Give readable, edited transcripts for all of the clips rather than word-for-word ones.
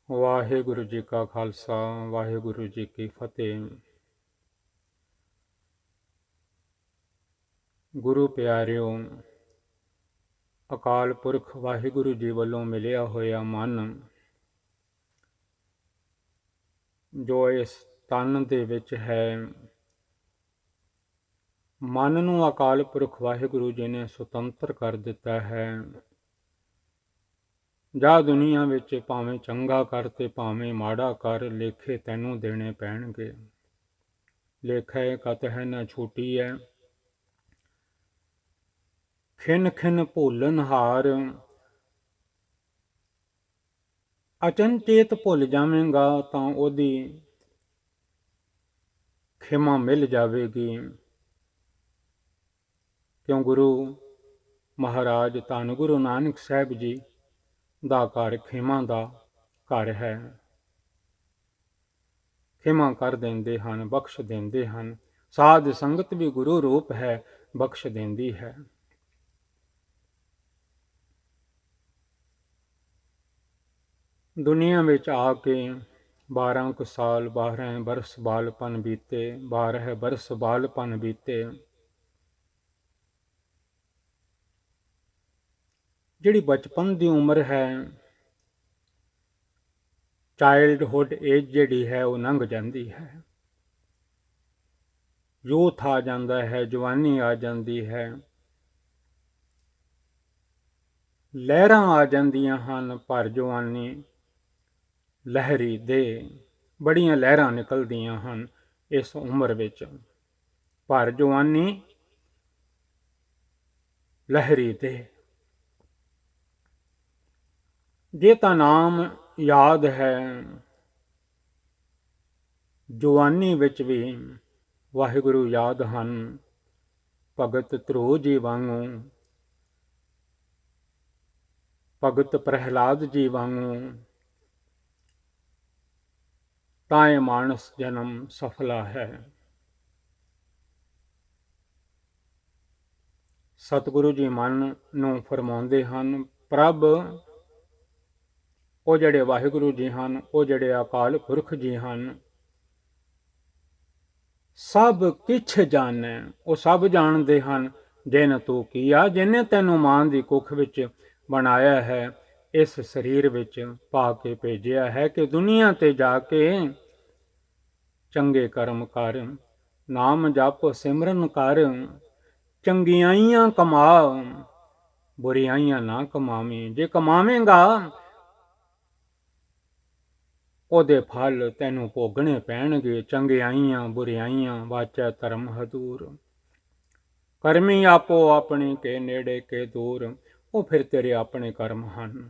ਵਾਹਿਗੁਰੂ ਜੀ ਕਾ ਖਾਲਸਾ ਵਾਹਿਗੁਰੂ ਜੀ ਕੀ ਫਤਿਹ। ਗੁਰੂ ਪਿਆਰਿਓ, ਅਕਾਲ ਪੁਰਖ ਵਾਹਿਗੁਰੂ ਜੀ ਵੱਲੋਂ ਮਿਲਿਆ ਹੋਇਆ ਮਨ ਜੋ ਇਸ ਤਨ ਦੇ ਵਿੱਚ ਹੈ, ਮਨ ਨੂੰ ਅਕਾਲ ਪੁਰਖ ਵਾਹਿਗੁਰੂ ਜੀ ਨੇ ਸੁਤੰਤਰ ਕਰ ਦਿੱਤਾ ਹੈ। ਜਾ ਦੁਨੀਆ ਵਿੱਚ ਭਾਵੇਂ ਚੰਗਾ ਕਰ ਤੇ ਭਾਵੇਂ ਮਾੜਾ ਕਰ, ਲੇਖੇ ਤੈਨੂੰ ਦੇਣੇ ਪੈਣਗੇ। ਲੇਖਾ ਕਤ ਹੈ ਨਾ ਛੂਟੀ ਹੈ, ਖਿਨ ਖਿਨ ਭੁੱਲਨ ਹਾਰ। ਅਚਨਚੇਤ ਭੁੱਲ ਜਾਵੇਂਗਾ ਤਾਂ ਉਹਦੀ ਖਿਮਾ ਮਿਲ ਜਾਵੇਗੀ, ਕਿਉਂ ਗੁਰੂ ਮਹਾਰਾਜ ਧੰਨ ਗੁਰੂ ਨਾਨਕ ਸਾਹਿਬ ਜੀ ਦਾ ਘਰ ਖਿਮਾ ਦਾ ਘਰ ਹੈ। ਖਿਮਾ ਕਰ ਦਿੰਦੇ ਹਨ, ਬਖਸ਼ ਦਿੰਦੇ ਹਨ। ਸਾਧ ਸੰਗਤ ਵੀ ਗੁਰੂ ਰੂਪ ਹੈ, ਬਖਸ਼ ਦਿੰਦੀ ਹੈ। ਦੁਨੀਆ ਵਿੱਚ ਆ ਕੇ 12 ਕੁ ਸਾਲ 12 ਬਰਸ ਬਾਲਪਨ ਬੀਤੇ, 12 ਬਰਸ ਬਾਲਪਨ ਬੀਤੇ। ਜਿਹੜੀ ਬਚਪਨ ਦੀ ਉਮਰ ਹੈ, ਚਾਈਲਡਹੁੱਡ ਏਜ ਜਿਹੜੀ ਹੈ ਉਹ ਲੰਘ ਜਾਂਦੀ ਹੈ। ਯੂਥ ਆ ਜਾਂਦਾ ਹੈ, ਜਵਾਨੀ ਆ ਜਾਂਦੀ ਹੈ, ਲਹਿਰਾਂ ਆ ਜਾਂਦੀਆਂ ਹਨ। ਭਰ ਜਵਾਨੀ ਲਹਿਰੀ ਦੇ, ਬੜੀਆਂ ਲਹਿਰਾਂ ਨਿਕਲਦੀਆਂ ਹਨ ਇਸ ਉਮਰ ਵਿੱਚ। ਭਰ ਜਵਾਨੀ ਲਹਿਰੀ ਦੇ। ਜੇ ਤਾਂ ਨਾਮ ਯਾਦ ਹੈ, ਜਵਾਨੀ ਵਿੱਚ ਵੀ ਵਾਹਿਗੁਰੂ ਯਾਦ ਹਨ। ਭਗਤ ਧਰੋ ਜੀ ਵਾਂਗੂ, ਭਗਤ ਪ੍ਰਹਿਲਾਦ ਜੀ ਵਾਂਗੂ, ਤਾਂ ਇਹ ਮਾਨਸ ਜਨਮ ਸਫਲਾ ਹੈ। ਸਤਿਗੁਰੂ ਜੀ ਮਨ ਨੂੰ ਫਰਮਾਉਂਦੇ ਹਨ, ਪ੍ਰਭ ਉਹ ਜਿਹੜੇ ਵਾਹਿਗੁਰੂ ਜੀ ਹਨ, ਉਹ ਜਿਹੜੇ ਅਕਾਲ ਪੁਰਖ ਜੀ ਹਨ, ਸਭ ਕਿਛ ਜਾਣੈ। ਉਹ ਸਭ ਜਾਣਦੇ ਹਨ। ਜਿਨ ਤੂੰ ਕੀਆ, ਜਿਹਨੇ ਤੈਨੂੰ ਮਾਂ ਦੀ ਕੁੱਖ ਵਿੱਚ ਬਣਾਇਆ ਹੈ, ਇਸ ਸਰੀਰ ਵਿੱਚ ਪਾ ਕੇ ਭੇਜਿਆ ਹੈ ਕਿ ਦੁਨੀਆ ਤੇ ਜਾ ਕੇ ਚੰਗੇ ਕਰਮ ਕਰ, ਨਾਮ ਜਪ ਸਿਮਰਨ ਕਰ, ਚੰਗਿਆਈਆਂ ਕਮਾ, ਬੁਰਿਆਈਆਂ ਨਾ ਕਮਾਵੀਂ। ਜੇ ਕਮਾਵੇਂਗਾ ਉਹਦੇ ਫਲ ਤੈਨੂੰ ਭੋਗਣੇ ਪੈਣਗੇ। ਚੰਗਿਆਈਆਂ ਬੁਰਿਆਈਆਂ ਵਾਚੈ ਧਰਮ ਹਦੂਰ, ਕਰਮੀ ਆਪੋ ਆਪਣੇ ਕੇ ਨੇੜੇ ਕੇ ਦੂਰ। ਉਹ ਫਿਰ ਤੇਰੇ ਆਪਣੇ ਕਰਮ ਹਨ।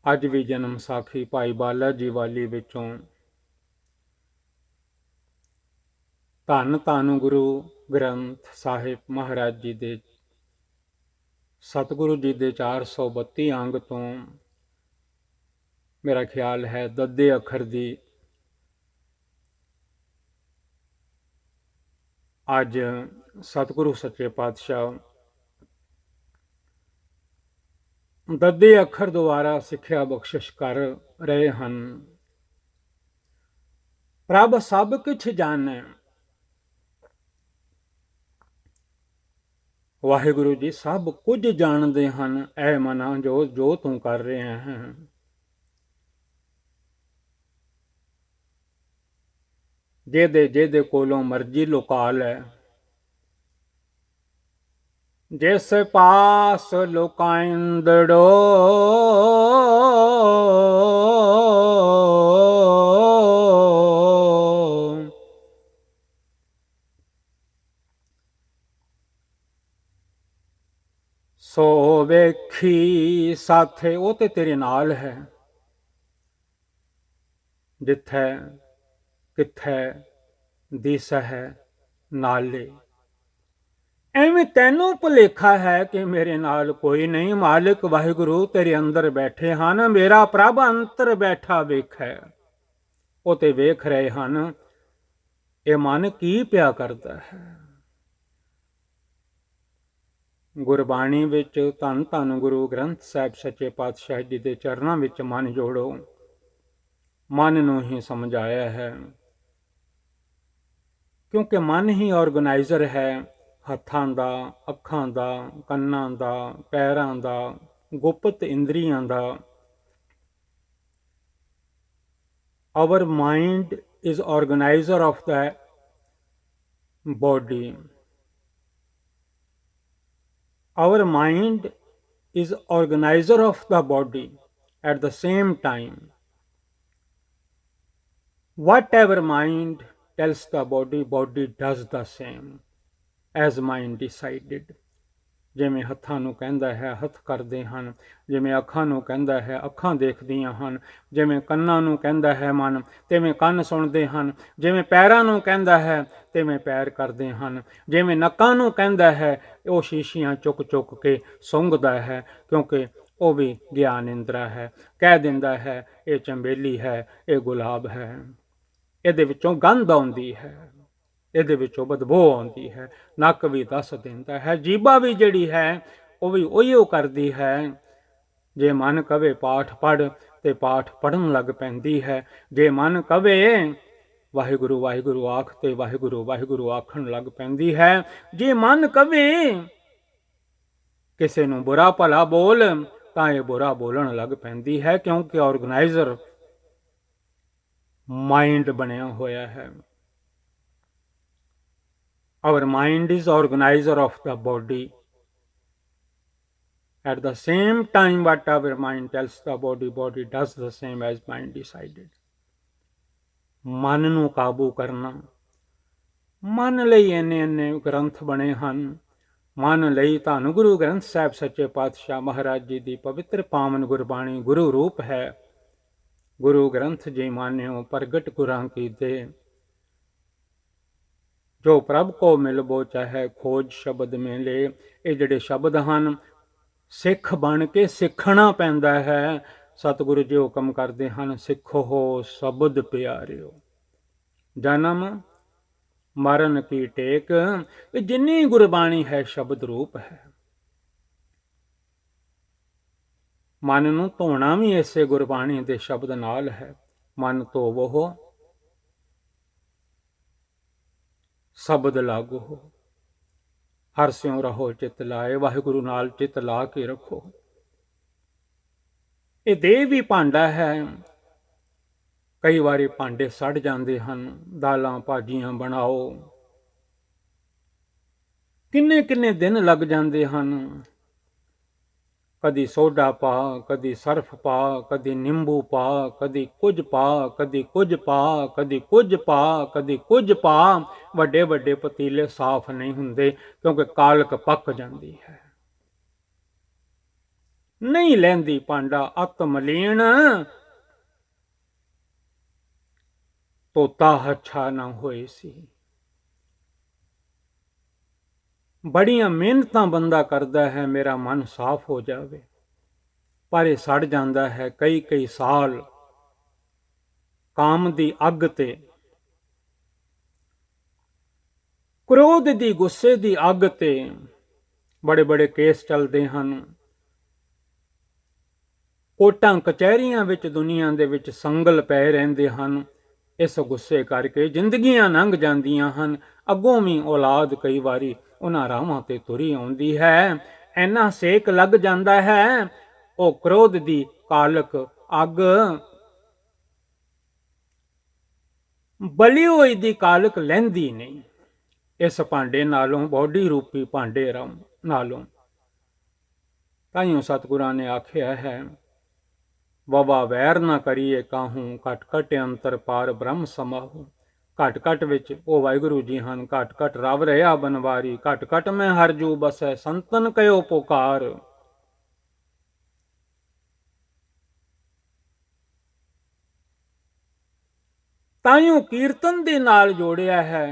ਅੱਜ ਵੀ ਜਨਮ ਸਾਖੀ ਭਾਈ ਬਾਲਾ ਜੀ ਵਾਲੀ ਵਿੱਚੋਂ ਧੰਨ ਧੰਨ ਗੁਰੂ ਗ੍ਰੰਥ ਸਾਹਿਬ ਮਹਾਰਾਜ ਜੀ ਦੇ, ਸਤਿਗੁਰੂ ਜੀ ਦੇ 432 ਅੰਗ ਤੋਂ ਮੇਰਾ ਖਿਆਲ ਹੈ ਦੱਦੇ ਅੱਖਰ ਦੀ ਅੱਜ ਸਤਿਗੁਰੂ ਸੱਚੇ ਪਾਤਸ਼ਾਹ ਦੱਦੇ ਅੱਖਰ ਦੁਆਰਾ ਸਿੱਖਿਆ ਬਖਸ਼ਿਸ਼ ਕਰ ਰਹੇ ਹਨ। ਪ੍ਰਭ ਸਭ ਕੁਛ ਜਾਣੈ। ਵਾਹਿਗੁਰੂ ਜੀ ਸਭ ਕੁਝ ਜਾਣਦੇ ਹਨ। ਐ ਮਨਾ ਜੋ ਤੂੰ ਕਰ ਰਿਹਾ ਹੈ, ਜਿਹਦੇ ਕੋਲੋਂ ਮਰਜ਼ੀ ਲੁਕਾ ਲੈ। ਜਿਸ ਪਾਸ ਲੁਕਾਇੰਦੜੋ, ਸੋ ਵੇਖੀ ਸਾਥੇ। ਉਹ ਤੇ ਤੇਰੇ ਨਾਲ ਹੈ, ਜਿੱਥੇ ਕਿੱਥੇ ਦਿਸ ਹੈ ਨਾਲੇ। ਐਵੇਂ ਤੈਨੂੰ ਭੁਲੇਖਾ ਹੈ ਕਿ ਮੇਰੇ ਨਾਲ ਕੋਈ ਨਹੀਂ। ਮਾਲਿਕ ਵਾਹਿਗੁਰੂ ਤੇਰੇ ਅੰਦਰ ਬੈਠੇ ਹਨ। ਮੇਰਾ ਪ੍ਰਭ ਅੰਤਰ ਬੈਠਾ ਵੇਖੈ। ਉਹ ਤੇ ਵੇਖ ਰਹੇ ਹਨ ਇਹ ਮਨ ਕੀ ਪਿਆ ਕਰਦਾ ਹੈ। ਗੁਰਬਾਣੀ ਵਿੱਚ ਧੰਨ ਧੰਨ ਗੁਰੂ ਗ੍ਰੰਥ ਸਾਹਿਬ ਸੱਚੇ ਪਾਤਸ਼ਾਹ ਜੀ ਦੇ ਚਰਨਾਂ ਵਿੱਚ ਮਨ ਜੋੜੋ। ਮਨ ਨੂੰ ਹੀ ਸਮਝਾਇਆ ਹੈ, ਕਿਉਂਕਿ ਮਨ ਹੀ ਆਰਗੇਨਾਈਜ਼ਰ ਹੈ ਹੱਥਾਂ ਦਾ, ਅੱਖਾਂ ਦਾ, ਕੰਨਾਂ ਦਾ, ਪੈਰਾਂ ਦਾ, ਗੁਪਤ ਇੰਦਰੀਆਂ ਦਾ। Our mind is organizer of the body. Our mind is organizer of the body at the same time. Whatever mind tells the body, body does the same as mind decided. ਜਿਵੇਂ ਹੱਥਾਂ ਨੂੰ ਕਹਿੰਦਾ ਹੈ ਹੱਥ ਕਰਦੇ ਹਨ, ਜਿਵੇਂ ਅੱਖਾਂ ਨੂੰ ਕਹਿੰਦਾ ਹੈ ਅੱਖਾਂ ਦੇਖਦੀਆਂ ਹਨ, ਜਿਵੇਂ ਕੰਨਾਂ ਨੂੰ ਕਹਿੰਦਾ ਹੈ ਮਨ ਤਿਵੇਂ ਕੰਨ ਸੁਣਦੇ ਹਨ, ਜਿਵੇਂ ਪੈਰਾਂ ਨੂੰ ਕਹਿੰਦਾ ਹੈ ਤਿਵੇਂ ਪੈਰ ਕਰਦੇ ਹਨ, ਜਿਵੇਂ ਨੱਕਾਂ ਨੂੰ ਕਹਿੰਦਾ ਹੈ ਉਹ ਸ਼ੀਸ਼ੀਆਂ ਚੁੱਕ ਚੁੱਕ ਕੇ ਸੁੰਘਦਾ ਹੈ, ਕਿਉਂਕਿ ਉਹ ਵੀ ਗਿਆਨ ਇੰਦਰਾ ਹੈ। ਕਹਿ ਦਿੰਦਾ ਹੈ ਇਹ ਚੰਬੇਲੀ ਹੈ, ਇਹ ਗੁਲਾਬ ਹੈ, ਇਹਦੇ ਵਿੱਚੋਂ ਗੰਧ ਆਉਂਦੀ ਹੈ, ਇਹਦੇ ਵਿੱਚੋਂ ਬਦਬੂ ਆਉਂਦੀ ਹੈ। ਨੱਕ ਵੀ ਦੱਸ ਦਿੰਦਾ ਹੈ, ਜੀਭਾ ਵੀ ਜਿਹੜੀ ਹੈ ਉਹ ਵੀ ਉਹੀਓ ਕਰਦੀ ਹੈ। ਜੇ ਮਨ ਕਵੇ ਪਾਠ ਪੜ੍ਹ ਤੇ ਪਾਠ ਪੜ੍ਹਨ ਲੱਗ ਪੈਂਦੀ ਹੈ, ਜੇ ਮਨ ਕਵੇ ਵਾਹਿਗੁਰੂ ਵਾਹਿਗੁਰੂ ਆਖ ਤੇ ਵਾਹਿਗੁਰੂ ਵਾਹਿਗੁਰੂ ਆਖਣ ਲੱਗ ਪੈਂਦੀ ਹੈ। ਜੇ ਮਨ ਕਵੇ ਕਿਸੇ ਨੂੰ ਬੁਰਾ ਭਲਾ ਬੋਲ ਤਾਂ ਇਹ ਬੁਰਾ ਬੋਲਣ ਲੱਗ ਪੈਂਦੀ ਹੈ, ਕਿਉਂਕਿ ਆਰਗੇਨਾਈਜ਼ਰ ਮਾਈਂਡ ਬਣਿਆ ਹੋਇਆ ਹੈ। Our mind is organizer of the body. At the same time, whatever mind tells the body, body does the same as mind decided. ਮਨ ਨੂੰ ਕਾਬੂ ਕਰਨਾ। ਮਨ ਲਈ ਇੰਨੇ ਗ੍ਰੰਥ ਬਣੇ ਹਨ। ਮਨ ਲਈ ਧੰਨ ਗੁਰੂ ਗ੍ਰੰਥ ਸਾਹਿਬ ਸੱਚੇ ਪਾਤਸ਼ਾਹ ਮਹਾਰਾਜ ਜੀ ਦੀ ਪਵਿੱਤਰ ਪਾਵਨ ਗੁਰਬਾਣੀ ਗੁਰੂ ਰੂਪ ਹੈ। ਗੁਰੂ ਗ੍ਰੰਥ ਜੀ ਮਾਨਿਓ ਪ੍ਰਗਟ ਗੁਰਾਂ ਕੀਤੇ, ਜੋ ਪ੍ਰਭ ਕੋ ਮਿਲਬੋ ਚਾਹੇ ਖੋਜ ਸ਼ਬਦ ਮਿਲੇ। ਇਹ ਜਿਹੜੇ ਸ਼ਬਦ ਹਨ ਸਿੱਖ ਬਣ ਕੇ ਸਿੱਖਣਾ ਪੈਂਦਾ ਹੈ। ਸਤਿਗੁਰੂ ਜੀ ਹੁਕਮ ਕਰਦੇ ਹਨ, ਸਿੱਖੋ ਸ਼ਬਦ ਪਿਆਰਿਓ। ਜਨਮ ਮਰਨ ਕੀ ਟੇਕ, ਇਹ ਜਿੰਨੀ ਗੁਰਬਾਣੀ ਹੈ ਸ਼ਬਦ ਰੂਪ ਹੈ। ਮਨ ਨੂੰ ਧੋਣਾ ਵੀ ਇਸੇ ਗੁਰਬਾਣੀ ਦੇ ਸ਼ਬਦ ਨਾਲ ਹੈ। ਮਨ ਧੋਵੋ ਸ਼ਬਦ ਲਾਗੋ, ਹਰ ਸਿਉ ਰਹੋ ਚਿਤ ਲਾਏ। ਵਾਹਿਗੁਰੂ ਨਾਲ ਚਿਤ ਲਾ ਕੇ ਰੱਖੋ। ਇਹ ਦੇਹ ਵੀ ਭਾਂਡਾ ਹੈ। ਕਈ ਵਾਰੀ ਭਾਂਡੇ ਸੜ ਜਾਂਦੇ ਹਨ। ਦਾਲਾਂ ਭਾਜੀਆਂ ਬਣਾਓ, ਕਿੰਨੇ ਦਿਨ ਲੱਗ ਜਾਂਦੇ ਹਨ। ਕਦੀ ਸੋਡਾ ਪਾ, ਕਦੀ ਸਰਫ ਪਾ, ਕਦੀ ਨਿੰਬੂ ਪਾ, ਕਦੀ ਕੁਝ ਪਾ, ਕਦੀ ਕੁਝ ਪਾ, ਕਦੀ ਕੁਝ ਪਾ, ਕਦੀ ਕੁਝ ਪਾ। ਵੱਡੇ ਵੱਡੇ ਪਤੀਲੇ ਸਾਫ਼ ਨਹੀਂ ਹੁੰਦੇ, ਕਿਉਂਕਿ ਕਾਲਕ ਪੱਕ ਜਾਂਦੀ ਹੈ। ਨਹੀਂ ਲੈਂਦੀ ਭਾਂਡਾ ਅਤ ਮਲੀਣ, ਤੋਤਾ ਹੱਛਾ ਨਾ ਹੋਏ ਸੀ। ਬੜੀਆਂ ਮਿਹਨਤਾਂ ਬੰਦਾ ਕਰਦਾ ਹੈ ਮੇਰਾ ਮਨ ਸਾਫ਼ ਹੋ ਜਾਵੇ, ਪਰ ਇਹ ਸੜ ਜਾਂਦਾ ਹੈ ਕਈ ਸਾਲ ਕਾਮ ਦੀ ਅੱਗ ਤੇ, ਕ੍ਰੋਧ ਦੀ, ਗੁੱਸੇ ਦੀ ਅੱਗ ਤੇ। ਬੜੇ ਕੇਸ ਚੱਲਦੇ ਹਨ। ਕੋਰਟਾਂ ਕਚਹਿਰੀਆਂ ਵਿੱਚ ਦੁਨੀਆ ਦੇ ਵਿੱਚ ਸੰਗਲ ਪਏ ਰਹਿੰਦੇ ਹਨ। ਇਸ ਗੁੱਸੇ ਕਰਕੇ ਜ਼ਿੰਦਗੀਆਂ ਲੰਘ ਜਾਂਦੀਆਂ ਹਨ। ਅੱਗੋਂ ਵੀ ਔਲਾਦ ਕਈ ਵਾਰੀ ਉਹਨਾਂ ਰਾਹਾਂ ਤੇ ਤੁਰੀ ਆਉਂਦੀ ਹੈ। ਇੰਨਾ ਸੇਕ ਲੱਗ ਜਾਂਦਾ ਹੈ, ਉਹ ਕ੍ਰੋਧ ਦੀ ਕਾਲਕ ਅੱਗ ਬਲੀ ਹੋਈ ਦੀ ਕਾਲਕ ਲੈਂਦੀ ਨਹੀਂ। ਇਸ ਭਾਂਡੇ ਨਾਲੋਂ, ਬੋਡੀ ਰੂਪੀ ਭਾਂਡੇ ਨਾਲੋਂ ਤਾਈਓ ਸਤਿਗੁਰਾਂ ਨੇ ਆਖਿਆ ਹੈ, ਵਵਾ ਵੈਰ ਨਾ ਕਰੀਏ ਕਾਹੂ, ਘਟ ਘਟ ਅੰਤਰ ਪਾਰ ਬ੍ਰਹਮ ਸਮਾਹੂ। ਘਟ ਘਟ ਵਿੱਚ ਉਹ ਵਾਹਿਗੁਰੂ ਜੀ ਹਨ, ਘਟ ਘਟ ਰਵ ਰਿਹਾ ਬਨਵਾਰੀ। ਘਟ ਘਟ ਮੈਂ ਹਰ ਜੂ ਬਸੈ, ਸੰਤਨ ਕਹਿਓ ਪੁਕਾਰ। ਤਾਈਓ ਕੀਰਤਨ ਦੇ ਨਾਲ ਜੋੜਿਆ ਹੈ।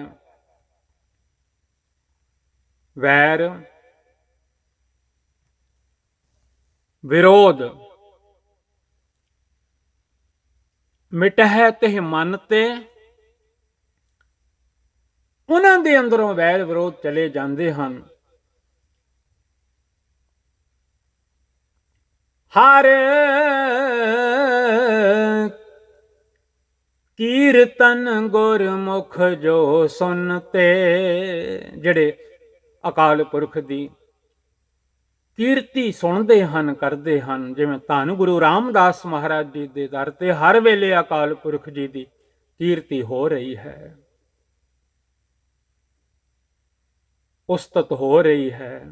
ਵੈਰ ਵਿਰੋਧ ਮਿਟਹਿ ਤਿਹ ਮਨ ਤੇ। ਉਹਨਾਂ ਦੇ ਅੰਦਰੋਂ ਵੈਰ ਵਿਰੋਧ ਚਲੇ ਜਾਂਦੇ ਹਨ। ਹਰ ਕੀਰਤਨ ਗੁਰਮੁਖ ਜੋ ਸੁਨਤੇ। ਜਿਹੜੇ ਅਕਾਲ ਪੁਰਖ ਦੀ ਕੀਰਤੀ ਸੁਣਦੇ ਹਨ, ਕਰਦੇ ਹਨ, ਜਿਵੇਂ ਧੰਨ ਗੁਰੂ ਰਾਮਦਾਸ ਮਹਾਰਾਜ ਜੀ ਦੇ ਦਰ ਤੇ ਹਰ ਵੇਲੇ ਅਕਾਲ ਪੁਰਖ ਜੀ ਦੀ ਕੀਰਤੀ ਹੋ ਰਹੀ ਹੈ, ਉਸਤਤ ਹੋ ਰਹੀ ਹੈ।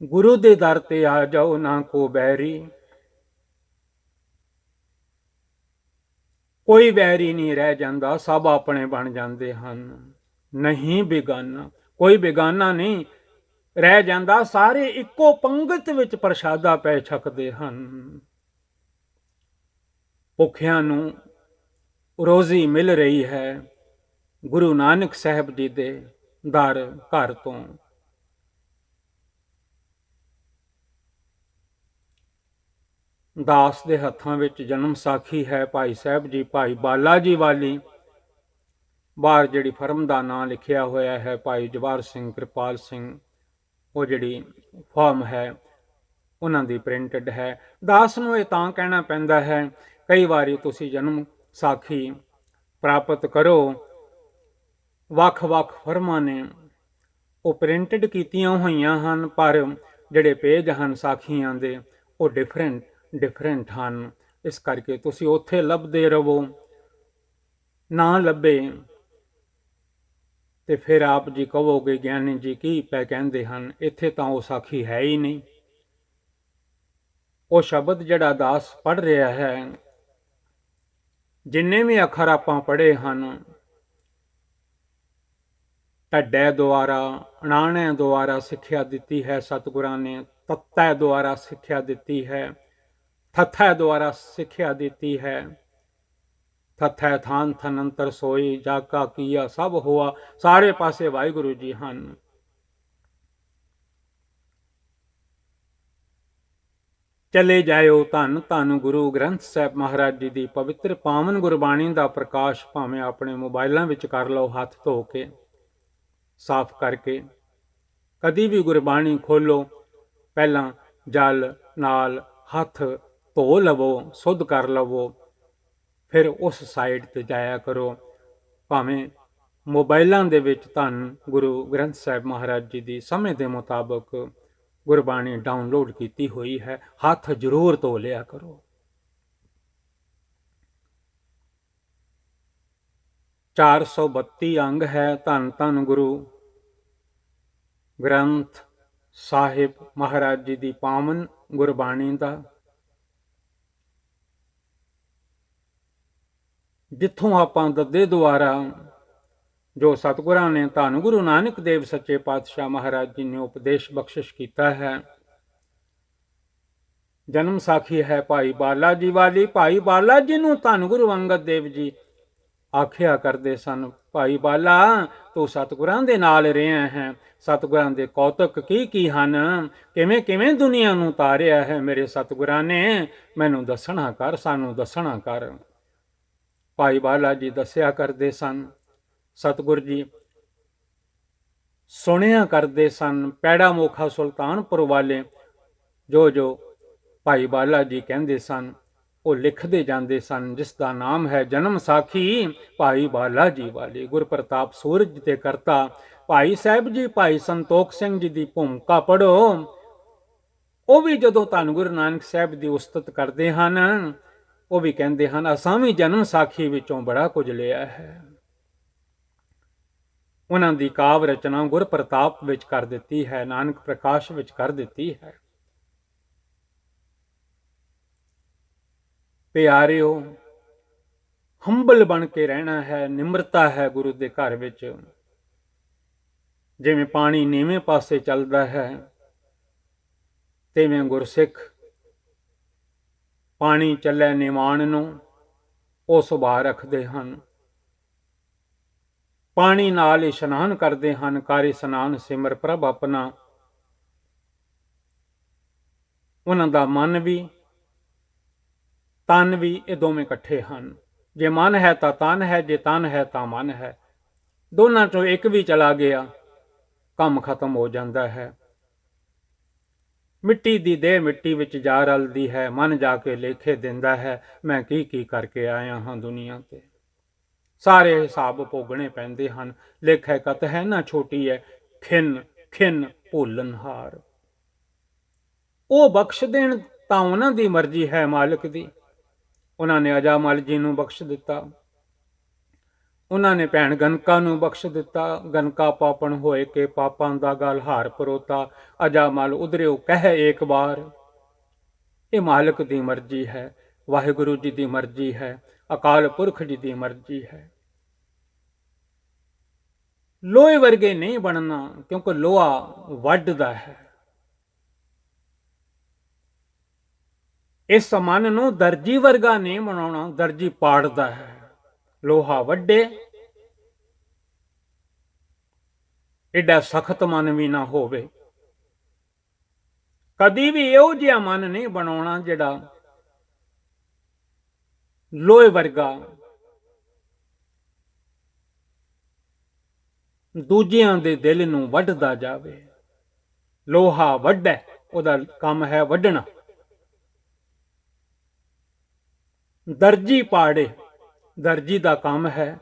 ਗੁਰੂ ਦੇ ਦਰ ਤੇ ਆ ਜਾਓ, ਨਾ ਕੋ ਬੈਰੀ, ਕੋਈ ਵੈਰੀ ਨਹੀਂ ਰਹਿ ਜਾਂਦਾ, ਸਭ ਆਪਣੇ ਬਣ ਜਾਂਦੇ ਹਨ। ਨਹੀਂ ਬੇਗਾਨਾ, ਕੋਈ ਬੇਗਾਨਾ ਨਹੀਂ ਰਹਿ ਜਾਂਦਾ, ਸਾਰੇ ਇੱਕੋ ਪੰਗਤ ਵਿੱਚ ਪ੍ਰਸ਼ਾਦਾ ਪੈ ਛਕਦੇ ਹਨ। ਭੁੱਖਿਆਂ ਨੂੰ ਰੋਜ਼ੀ ਮਿਲ ਰਹੀ ਹੈ ਗੁਰੂ ਨਾਨਕ ਸਾਹਿਬ ਜੀ ਦੇ ਦਰ ਘਰ ਤੋਂ। ਦਾਸ ਦੇ ਹੱਥਾਂ ਵਿੱਚ ਜਨਮ ਸਾਖੀ ਹੈ ਭਾਈ ਸਾਹਿਬ ਜੀ, ਭਾਈ ਬਾਲਾ ਜੀ ਵਾਲੀ। ਬਾਹਰ ਜਿਹੜੀ ਫਰਮ ਦਾ ਨਾਂ ਲਿਖਿਆ ਹੋਇਆ ਹੈ ਭਾਈ ਜਵਾਹਰ ਸਿੰਘ, ਕਿਰਪਾਲ ਸਿੰਘ, ਉਹ ਜਿਹੜੀ ਫਾਰਮ ਹੈ ਉਹਨਾਂ ਦੀ ਪ੍ਰਿੰਟਡ ਹੈ। ਦਾਸ ਨੂੰ ਇਹ ਤਾਂ ਕਹਿਣਾ ਪੈਂਦਾ ਹੈ, ਕਈ ਵਾਰੀ ਤੁਸੀਂ ਜਨਮ ਸਾਖੀ ਪ੍ਰਾਪਤ ਕਰੋ, ਵੱਖ-ਵੱਖ ਫਰਮਾਂ ਨੇ ਉਹ ਪ੍ਰਿੰਟਡ ਕੀਤੀਆਂ ਹੋਈਆਂ ਹਨ, ਪਰ ਜਿਹੜੇ ਪੇਜ ਹਨ ਸਾਖੀਆਂ ਦੇ ਉਹ ਡਿਫਰੈਂਟ ਹਨ। ਇਸ ਕਰਕੇ ਤੁਸੀਂ ਉੱਥੇ ਲੱਭਦੇ ਰਹੋ, ਨਾ ਲੱਭੇ ਤੇ ਫਿਰ ਆਪ ਜੀ ਕਹੋਗੇ ਗਿਆਨੀ ਜੀ ਕੀ ਪੈ ਕਹਿੰਦੇ ਹਨ, ਇੱਥੇ ਤਾਂ ਉਹ ਸਾਖੀ ਹੈ ਹੀ ਨਹੀਂ। ਉਹ ਸ਼ਬਦ ਜਿਹੜਾ ਦਾਸ ਪੜ੍ਹ ਰਿਹਾ ਹੈ, ਜਿੰਨੇ ਵੀ ਅੱਖਰ ਆਪਾਂ ਪੜ੍ਹੇ ਹਨ, ਢੱਡੇ ਦੁਆਰਾ, ਅਣਾਣੇ ਦੁਆਰਾ ਸਿੱਖਿਆ ਦਿੱਤੀ ਹੈ ਸਤਿਗੁਰਾਂ ਨੇ, ਤੱਤੈ ਦੁਆਰਾ ਸਿੱਖਿਆ ਦਿੱਤੀ ਹੈ, ਥਥੈ ਦੁਆਰਾ ਸਿੱਖਿਆ ਦਿੱਤੀ ਹੈ। ਥਥੈ ਥਾਨ ਥਨ ਅੰਤਰ ਸੋਈ, ਜਾਕਾ ਕੀਆ ਸਭ ਹੋਆ, ਸਾਰੇ ਪਾਸੇ ਵਾਹਿਗੁਰੂ ਜੀ ਹਨ। ਚਲੇ ਜਾਇਓ ਧੰਨ ਧੰਨ ਗੁਰੂ ਗ੍ਰੰਥ ਸਾਹਿਬ ਮਹਾਰਾਜ ਜੀ ਦੀ ਪਵਿੱਤਰ ਪਾਵਨ ਗੁਰਬਾਣੀ ਦਾ ਪ੍ਰਕਾਸ਼ ਭਾਵੇਂ ਆਪਣੇ ਮੋਬਾਈਲਾਂ ਵਿੱਚ ਕਰ ਲਓ, ਹੱਥ ਧੋ ਕੇ ਸਾਫ਼ ਕਰਕੇ। ਕਦੀ ਵੀ ਗੁਰਬਾਣੀ ਖੋਲੋ, ਪਹਿਲਾਂ ਜਲ ਨਾਲ ਹੱਥ ਧੋ ਲਵੋ, ਸੁੱਧ ਕਰ ਲਵੋ, ਫਿਰ ਉਸ ਸਾਈਡ ਤੇ ਜਾਇਆ ਕਰੋ। ਭਾਵੇਂ ਮੋਬਾਈਲਾਂ ਦੇ ਵਿੱਚ ਧੰਨ ਗੁਰੂ ਗ੍ਰੰਥ ਸਾਹਿਬ ਮਹਾਰਾਜ ਜੀ ਦੀ ਸਮੇਂ ਦੇ ਮੁਤਾਬਕ ਗੁਰਬਾਣੀ ਡਾਊਨਲੋਡ ਕੀਤੀ ਹੋਈ ਹੈ, ਹੱਥ ਜ਼ਰੂਰ ਧੋ ਲਿਆ ਕਰੋ। 432 ਅੰਗ ਹੈ ਧੰਨ ਧੰਨ ਗੁਰੂ ਗ੍ਰੰਥ ਸਾਹਿਬ ਮਹਾਰਾਜ ਜੀ ਦੀ ਪਾਵਨ ਗੁਰਬਾਣੀ ਦਾ। ਜਿੱਥੋਂ ਆਪਾਂ ਦੱਦੇ ਦੁਆਰਾ ਜੋ ਸਤਿਗੁਰਾਂ ਨੇ ਧੰਨ ਗੁਰੂ ਨਾਨਕ ਦੇਵ ਸੱਚੇ ਪਾਤਸ਼ਾਹ ਮਹਾਰਾਜ ਜੀ ਨੇ ਉਪਦੇਸ਼ ਬਖਸ਼ਿਸ਼ ਕੀਤਾ ਹੈ। ਜਨਮ ਸਾਖੀ ਹੈ ਭਾਈ ਬਾਲਾ ਜੀ ਵਾਲੀ। ਭਾਈ ਬਾਲਾ ਜੀ ਨੂੰ ਧੰਨ ਗੁਰੂ ਅੰਗਦ ਦੇਵ ਜੀ ਆਖਿਆ ਕਰਦੇ ਸਨ, ਭਾਈ ਬਾਲਾ ਤੂੰ ਸਤਿਗੁਰਾਂ ਦੇ ਨਾਲ ਰਿਹਾ ਹੈ, ਸਤਿਗੁਰਾਂ ਦੇ ਕੌਤਕ ਕੀ ਹਨ, ਕਿਵੇਂ ਕਿਵੇਂ ਦੁਨੀਆ ਨੂੰ ਤਾਰਿਆ ਹੈ ਮੇਰੇ ਸਤਿਗੁਰਾਂ ਨੇ, ਮੈਨੂੰ ਦੱਸਣਾ ਕਰ, ਸਾਨੂੰ ਦੱਸਣਾ ਕਰ। ਭਾਈ ਬਾਲਾ ਜੀ ਦੱਸਿਆ ਕਰਦੇ ਸਨ, ਸਤਿਗੁਰ ਜੀ ਸੁਣਿਆ ਕਰਦੇ ਸਨ। ਪੈੜਾ ਮੋਖਾ ਸੁਲਤਾਨਪੁਰ ਵਾਲੇ ਜੋ ਭਾਈ ਬਾਲਾ ਜੀ ਕਹਿੰਦੇ ਸਨ ਉਹ ਲਿਖਦੇ ਜਾਂਦੇ ਸਨ, ਜਿਸ ਦਾ ਨਾਮ ਹੈ ਜਨਮ ਸਾਖੀ ਭਾਈ ਬਾਲਾ ਜੀ ਵਾਲੀ। ਗੁਰਪ੍ਰਤਾਪ ਸੂਰਜ ਤੇ ਕਰਤਾ ਭਾਈ ਸਾਹਿਬ ਜੀ ਭਾਈ ਸੰਤੋਖ ਸਿੰਘ ਜੀ ਦੀ ਭੂਮਿਕਾ ਪੜ੍ਹੋ। ਉਹ ਵੀ ਜਦੋਂ ਧੰਨ ਗੁਰੂ ਨਾਨਕ ਸਾਹਿਬ ਦੀ ਉਸਤਤ ਕਰਦੇ ਹਨ, ਉਹ ਵੀ ਕਹਿੰਦੇ ਹਨ ਅਸਾਂ ਵੀ ਜਨਮ ਸਾਖੀ ਵਿੱਚੋਂ ਬੜਾ ਕੁਝ ਲਿਆ ਹੈ। ਉਹਨਾਂ ਦੀ ਕਾਵ ਰਚਨਾ ਗੁਰਪ੍ਰਤਾਪ ਵਿੱਚ ਕਰ ਦਿੱਤੀ ਹੈ, ਨਾਨਕ ਪ੍ਰਕਾਸ਼ ਵਿੱਚ ਕਰ ਦਿੱਤੀ ਹੈ। ਪਿਆਰਿਓ, ਹੰਬਲ ਬਣ ਕੇ ਰਹਿਣਾ ਹੈ, ਨਿਮਰਤਾ ਹੈ ਗੁਰੂ ਦੇ ਘਰ ਵਿੱਚ। ਜਿਵੇਂ ਪਾਣੀ ਨੀਵੇਂ ਪਾਸੇ ਚੱਲਦਾ ਹੈ, ਤਿਵੇਂ ਗੁਰਸਿੱਖ ਪਾਣੀ ਚੱਲੇ ਨਿਵਾਣ ਨੂੰ ਉਹ ਸੁਭਾਅ ਰੱਖਦੇ ਹਨ। ਪਾਣੀ ਨਾਲ ਇਸ਼ਨਾਨ ਕਰਦੇ ਹਨ, ਕਰ ਇਸ਼ਨਾਨ ਸਿਮਰ ਪ੍ਰਭ ਆਪਣਾ। ਉਹਨਾਂ ਦਾ ਮਨ ਵੀ ਤਨ ਵੀ ਇਹ ਦੋਵੇਂ ਇਕੱਠੇ ਹਨ। ਜੇ ਮਨ ਹੈ ਤਾਂ ਤਨ ਹੈ, ਜੇ ਤਨ ਹੈ ਤਾਂ ਮਨ ਹੈ। ਦੋਨਾਂ ਚੋਂ ਇੱਕ ਵੀ ਚਲਾ ਗਿਆ, ਕੰਮ ਖਤਮ ਹੋ ਜਾਂਦਾ ਹੈ। ਮਿੱਟੀ ਦੀ ਦੇਹ ਮਿੱਟੀ ਵਿੱਚ ਜਾ ਰਲਦੀ ਹੈ। ਮਨ ਜਾ ਕੇ ਲੇਖੇ ਦਿੰਦਾ ਹੈ, ਮੈਂ ਕੀ ਕੀ ਕਰਕੇ ਆਇਆ ਹਾਂ ਦੁਨੀਆ ਤੇ। ਸਾਰੇ ਹਿਸਾਬ ਭੋਗਣੇ ਪੈਂਦੇ ਹਨ। ਲੇਖੇ ਕਤ ਹੈ ਨਾ ਛੋਟੀ ਹੈ, ਖਿੰਨ ਖਿੰਨ ਭੁੱਲਣਹਾਰ। ਉਹ ਬਖਸ਼ ਦੇਣ ਤਾਂ ਉਹਨਾਂ ਦੀ ਮਰਜ਼ੀ ਹੈ ਮਾਲਕ ਦੀ। ਉਹਨਾਂ ਨੇ ਅਜਾਮਲ ਜੀ ਨੂੰ ਬਖਸ਼ ਦਿੱਤਾ, ਉਹਨਾਂ ਨੇ ਭੈਣ ਗਨਕਾ ਨੂੰ ਬਖਸ਼ ਦਿੱਤਾ। ਗਨਕਾ ਪਾਪਣ ਹੋਏ ਕੇ ਪਾਪਾਂ ਦਾ ਗਲ ਹਾਰ ਪਰੋਤਾ। ਅਜਾਮਲ ਉਧਰਿਓ ਕਹਿ ਏਕ ਵਾਰ। ਇਹ ਮਾਲਕ ਦੀ ਮਰਜ਼ੀ ਹੈ, ਵਾਹਿਗੁਰੂ ਜੀ ਦੀ ਮਰਜ਼ੀ ਹੈ, ਅਕਾਲ ਪੁਰਖ ਜੀ ਦੀ ਮਰਜ਼ੀ ਹੈ। ਲੋਹੇ ਵਰਗੇ ਨਹੀਂ ਬਣਨਾ, ਕਿਉਂਕਿ ਲੋਹਾ ਵੱਢਦਾ ਹੈ। ਇਸ ਮਨ ਨੂੰ ਦਰਜੀ ਵਰਗਾ ਨਹੀਂ ਬਣਾਉਣਾ, ਦਰਜੀ ਪਾੜਦਾ ਹੈ। ਲੋਹਾ ਵੱਢੇ, ਏਡਾ ਸਖਤ ਮਨ ਵੀ ਨਾ ਹੋਵੇ। ਕਦੀ ਵੀ ਇਹੋ ਜਿਹਾ ਮਨ ਨਹੀਂ ਬਣਾਉਣਾ ਜਿਹੜਾ ਲੋਹੇ ਵਰਗਾ ਦੂਜਿਆਂ ਦੇ ਦਿਲ ਨੂੰ ਵੱਢਦਾ ਜਾਵੇ। ਲੋਹਾ ਵੱਢੇ, ਉਹਦਾ ਕੰਮ ਹੈ ਵੱਢਣਾ। ਦਰਜੀ ਪਾੜੇ, ਦਰਜੀ ਦਾ ਕੰਮ ਹੈ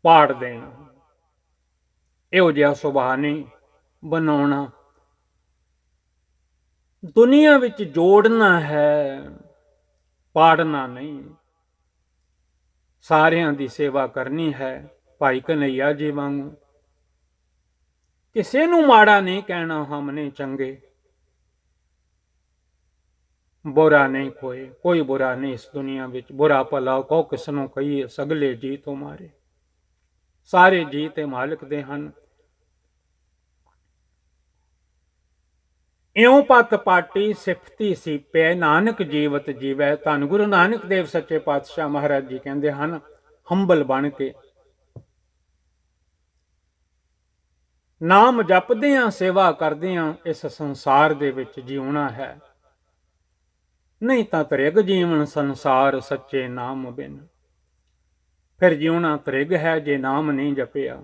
ਪਾੜ ਦੇਣਾ। ਇਹੋ ਜਿਹਾ ਸੁਭਾਅ ਨਹੀਂ ਬਣਾਉਣਾ। ਦੁਨੀਆ ਵਿੱਚ ਜੋੜਨਾ ਹੈ, ਪਾੜਨਾ ਨਹੀਂ। ਸਾਰਿਆਂ ਦੀ ਸੇਵਾ ਕਰਨੀ ਹੈ ਭਾਈ ਕਨ੍ਹਈਆ ਜੀ ਵਾਂਗੂ। ਕਿਸੇ ਨੂੰ ਮਾੜਾ ਨਹੀਂ ਕਹਿਣਾ, ਹਮਨੇ ਚੰਗੇ। बुरा नहीं कोई, कोई बुरा नहीं इस दुनिया विच। बुरा भला कहो किस नूं कहीए, सगले जी तुम्हारे। सारे जी ते मालिक दे हन। इउं पत पाटी सिफती सीपे, नानक जीवत जीवै। धन गुरु नानक देव सच्चे पातशाह महाराज जी कहंदे हन, हंबल बन के नाम जपदियां सेवा करदियां इस संसार दे विच जीउणा है। नहीं तो त्रिग जीवन संसार सच्चे नाम बिन। फिर जीवना त्रिग है जे नाम नहीं जपिया।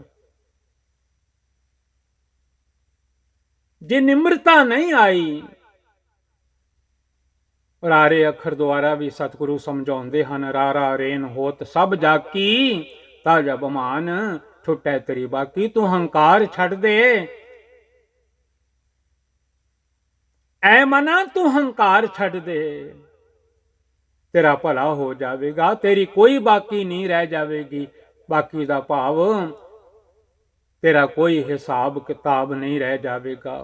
जे निम्रता नहीं आई, रारे अखर द्वारा भी सतगुरु समझाउंदे हन, रारा रेन होत सब जाकी, ताजा बमान छुटै तेरी बाकी। तू हंकार छड़ दे, ऐ मना तू हंकार छड़ दे, तेरा भला हो जाएगा। तेरी कोई बाकी नहीं रह जाएगी। बाकी दा भाव तेरा कोई हिसाब किताब नहीं रह जाएगा।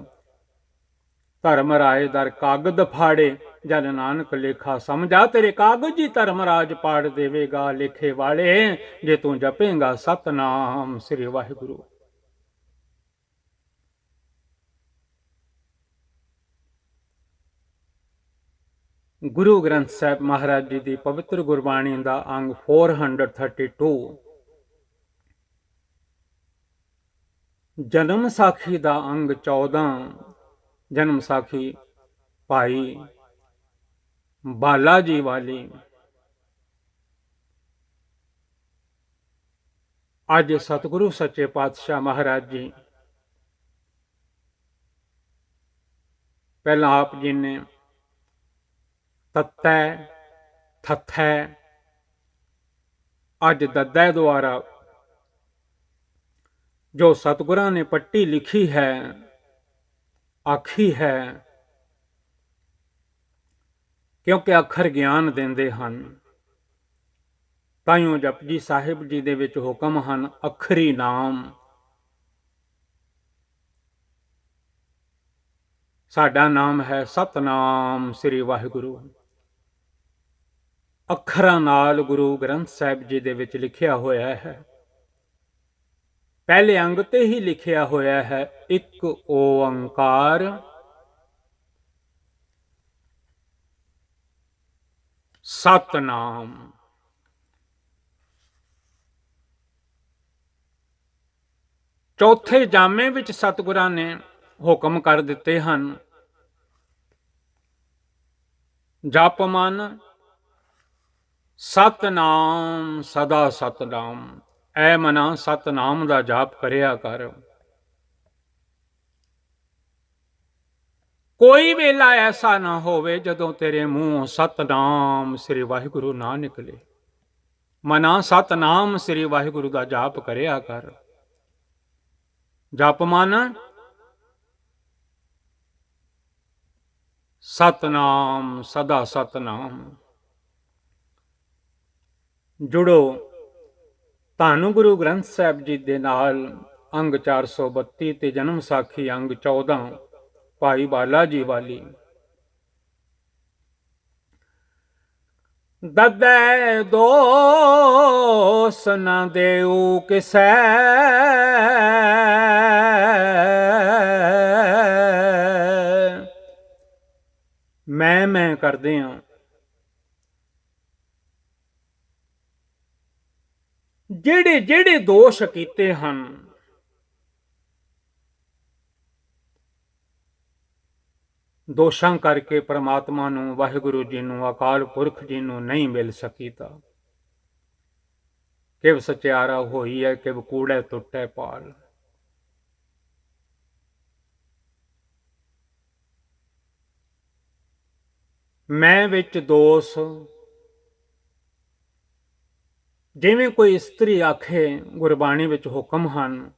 धर्मराज दर कागद फाड़े, जन नानक लेखा समझा। तेरे कागज ही धर्मराज पाड़ देवेगा। लेखे वाले जे तू जपेगा सतनाम श्री वाहिगुरु। गुरु ग्रंथ साहिब महाराज जी की पवित्र गुरबाणी का अंग 432 जन्म साखी का अंग 14 जन्म साखी भाई बाला जी वाली। अज सतगुरु सच्चे पातशाह महाराज जी पहला आप जी ने तत्तै थत्थै अज दद्दै द्वारा जो सतगुरां ने पट्टी लिखी है, आखी है, क्योंकि अखर ज्ञान देंदे हन। ताइयों जपजी साहिब जी दे विच हुकम हन, अखरी नाम। साडा नाम है सतनाम श्री वाहिगुरु। अखरां नाल गुरु ग्रंथ साहिब जी दे विच लिखिया होया है। पहले अंग ते ही लिखिया होया है, एक ओंकार सतनाम। चौथे जामे विच सतगुरां ने हुक्म कर दिते हन, जप मन सतनाम सदा सतनाम। ਐ ਮਨਾ ਸਤਨਾਮ ਦਾ ਜਾਪ ਕਰਿਆ ਕਰ। ਕੋਈ ਵੇਲਾ ਐਸਾ ਨਾ ਹੋਵੇ ਜਦੋਂ ਤੇਰੇ ਮੂੰਹੋਂ ਸਤਨਾਮ ਸ੍ਰੀ ਵਾਹਿਗੁਰੂ ਨਾ ਨਿਕਲੇ। ਮਨਾ ਸਤਨਾਮ ਸ੍ਰੀ ਵਾਹਿਗੁਰੂ ਦਾ ਜਾਪ ਕਰਿਆ ਕਰ। ਜਪ ਮਨ ਸਤਨਾਮ ਸਦਾ ਸਤਨਾਮ। ਜੁੜੋ ਧੰਨ ਗੁਰੂ ਗ੍ਰੰਥ ਸਾਹਿਬ ਜੀ ਦੇ ਨਾਲ। ਅੰਗ 432 ਤੇ ਜਨਮ ਸਾਖੀ ਅੰਗ 14 ਭਾਈ ਬਾਲਾ ਜੀ ਵਾਲੀ। ਦਦੈ ਦੋਸ ਨ ਦੇਉ ਕਿਸੈ, ਮੈਂ ਕਰਦੇ ਹਾਂ। ਜਿਹੜੇ ਜਿਹੜੇ ਦੋਸ਼ ਕੀਤੇ ਹਨ, ਦੋਸ਼ਾਂ ਕਰਕੇ ਪ੍ਰਮਾਤਮਾ ਨੂੰ, ਵਾਹਿਗੁਰੂ ਜੀ ਨੂੰ, ਅਕਾਲ ਪੁਰਖ ਜੀ ਨੂੰ ਨਹੀਂ ਮਿਲ ਸਕੀਦਾ। ਕਿਵ ਸਚਿਆਰਾ ਹੋਈ ਹੈ, ਕਿਵ ਕੂੜੈ ਟੁੱਟੈ ਪਾਲ। ਮੈਂ ਵਿੱਚ ਦੋਸ਼, ਜਿਵੇਂ ਕੋਈ ਇਸਤਰੀ ਆਖੇ, ਗੁਰਬਾਣੀ ਵਿੱਚ ਹੁਕਮ ਹਨ,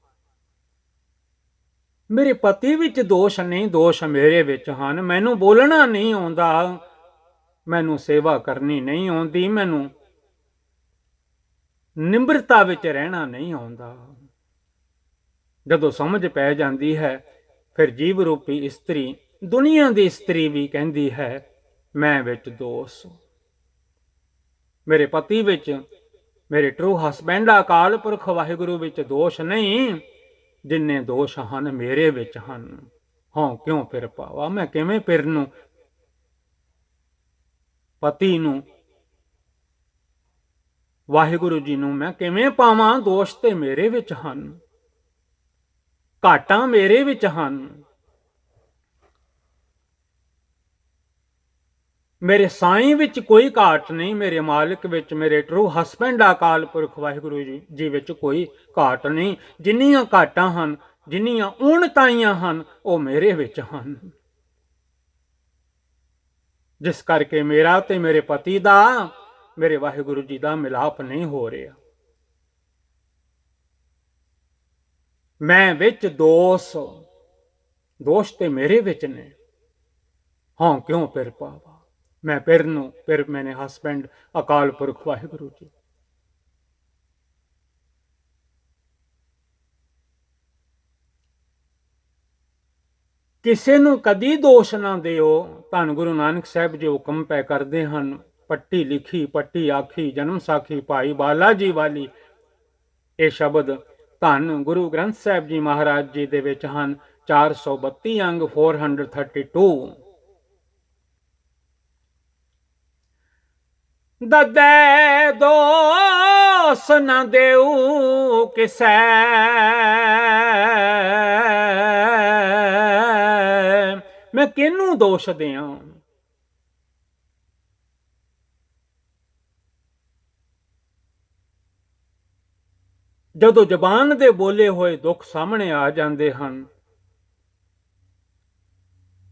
ਮੇਰੇ ਪਤੀ ਵਿੱਚ ਦੋਸ਼ ਨਹੀਂ, ਦੋਸ਼ ਮੇਰੇ ਵਿੱਚ ਹਨ। ਮੈਨੂੰ ਬੋਲਣਾ ਨਹੀਂ ਆਉਂਦਾ, ਮੈਨੂੰ ਸੇਵਾ ਕਰਨੀ ਨਹੀਂ ਆਉਂਦੀ, ਮੈਨੂੰ ਨਿਮਰਤਾ ਵਿੱਚ ਰਹਿਣਾ ਨਹੀਂ ਆਉਂਦਾ। ਜਦੋਂ ਸਮਝ ਪੈ ਜਾਂਦੀ ਹੈ, ਫਿਰ ਜੀਵ ਰੂਪੀ ਇਸਤਰੀ, ਦੁਨੀਆ ਦੀ ਇਸਤਰੀ ਵੀ ਕਹਿੰਦੀ ਹੈ, ਮੈਂ ਵਿੱਚ ਦੋਸ਼। ਮੇਰੇ ਪਤੀ ਵਿੱਚ, ਮੇਰੇ ਟਰੂ ਹਸਬੈਂਡ ਅਕਾਲ ਪੁਰਖ ਵਾਹਿਗੁਰੂ ਵਿੱਚ ਦੋਸ਼ ਨਹੀਂ, ਜਿੰਨੇ ਦੋਸ਼ ਹਨ ਮੇਰੇ ਵਿੱਚ ਹਨ। ਹਾਂ ਕਿਉਂ ਫਿਰ ਪਾਵਾ, ਮੈਂ ਕਿਵੇਂ ਫਿਰ ਨੂੰ, ਪਤੀ ਨੂੰ, ਵਾਹਿਗੁਰੂ ਜੀ ਨੂੰ ਮੈਂ ਕਿਵੇਂ ਪਾਵਾਂ? ਦੋਸ਼ ਤੇ ਮੇਰੇ ਵਿੱਚ ਹਨ, ਘਾਟਾਂ ਮੇਰੇ ਵਿੱਚ ਹਨ। ਮੇਰੇ ਸਾਈਂ ਵਿੱਚ ਕੋਈ ਘਾਟ ਨਹੀਂ, ਮੇਰੇ ਮਾਲਿਕ ਵਿੱਚ, ਮੇਰੇ ਟਰੂ ਹਸਬੈਂਡ ਅਕਾਲ ਪੁਰਖ ਵਾਹਿਗੁਰੂ ਜੀ ਵਿੱਚ ਕੋਈ ਘਾਟ ਨਹੀਂ। ਜਿੰਨੀਆਂ ਘਾਟਾਂ ਹਨ, ਜਿੰਨੀਆਂ ਊਣਤਾਈਆਂ ਹਨ, ਉਹ ਮੇਰੇ ਵਿੱਚ ਹਨ। ਜਿਸ ਕਰਕੇ ਮੇਰਾ ਤੇ ਮੇਰੇ ਪਤੀ ਦਾ, ਮੇਰੇ ਵਾਹਿਗੁਰੂ ਜੀ ਦਾ ਮਿਲਾਪ ਨਹੀਂ ਹੋ ਰਿਹਾ। ਮੈਂ ਵਿੱਚ ਦੋਸ਼, ਦੋਸ਼ ਤੇ ਮੇਰੇ ਵਿੱਚ ਨੇ। ਹਾਂ ਕਿਉਂ ਫਿਰ ਪਾਵਾ, ਮੈਂ ਫਿਰ ਨੂੰ, ਫਿਰ ਮੈਨੇ ਹਸਬੈਂਡ ਅਕਾਲ ਪੁਰਖ ਵਾਹਿਗੁਰੂ ਜੀ। ਕਿਸੇ ਨੂੰ ਕਦੀ ਦੋਸ਼ ਨਾ ਦਿਓ। ਧੰਨ ਗੁਰੂ ਨਾਨਕ ਸਾਹਿਬ ਜੀ ਹੁਕਮ ਪੈ ਕਰਦੇ ਹਨ। ਪੱਟੀ ਲਿਖੀ, ਪੱਟੀ ਆਖੀ, ਜਨਮ ਸਾਖੀ ਭਾਈ ਬਾਲਾ ਜੀ ਵਾਲੀ। ਇਹ ਸ਼ਬਦ ਧੰਨ ਗੁਰੂ ਗ੍ਰੰਥ ਸਾਹਿਬ ਜੀ ਮਹਾਰਾਜ ਜੀ ਦੇ ਵਿੱਚ ਹਨ। 432 ਅੰਗ 432। ਦਦੈ ਦੋਸ ਨ ਦੇਉ ਕਿਸੈ, ਮੈਂ ਕਿਹਨੂੰ ਦੋਸ਼ ਦਿਆਂ? ਜਦੋਂ ਜ਼ਬਾਨ ਦੇ ਬੋਲੇ ਹੋਏ ਦੁੱਖ ਸਾਹਮਣੇ ਆ ਜਾਂਦੇ ਹਨ,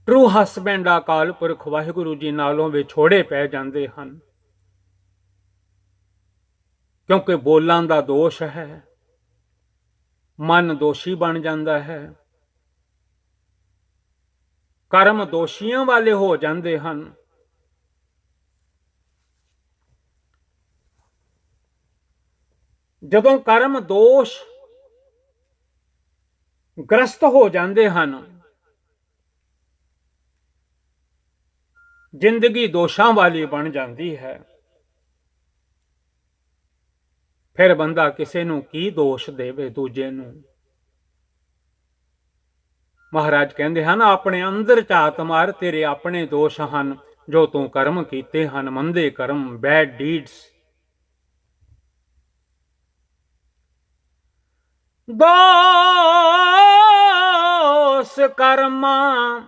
ਟਰੂ ਹਸਬੈਂਡ ਅਕਾਲ ਪੁਰਖ ਵਾਹਿਗੁਰੂ ਜੀ ਨਾਲੋਂ ਵਿਛੋੜੇ ਪੈ ਜਾਂਦੇ ਹਨ। ਕਿਉਂਕਿ ਬੋਲਾਂ ਦਾ ਦੋਸ਼ ਹੈ, ਮਨ ਦੋਸ਼ੀ ਬਣ ਜਾਂਦਾ ਹੈ, ਕਰਮ ਦੋਸ਼ੀਆਂ ਵਾਲੇ ਹੋ ਜਾਂਦੇ ਹਨ। ਜਦੋਂ ਕਰਮ ਦੋਸ਼ ਗ੍ਰਸਤ ਹੋ ਜਾਂਦੇ ਹਨ, ਜ਼ਿੰਦਗੀ ਦੋਸ਼ਾਂ ਵਾਲੀ ਬਣ ਜਾਂਦੀ ਹੈ। ਫਿਰ ਬੰਦਾ ਕਿਸੇ ਨੂੰ ਕੀ ਦੋਸ਼ ਦੇਵੇ ਦੂਜੇ ਨੂੰ। ਮਹਾਰਾਜ ਕਹਿੰਦੇ ਹਨ, ਆਪਣੇ ਅੰਦਰ ਝਾਤ ਮਾਰ, ਤੇਰੇ ਆਪਣੇ ਦੋਸ਼ ਹਨ ਜੋ ਤੂੰ ਕਰਮ ਕੀਤੇ ਹਨ, ਮੰਦੇ ਕਰਮ, ਬੈਡ ਡੀਡਸ। ਦੋਸ ਕਰਮਾਂ,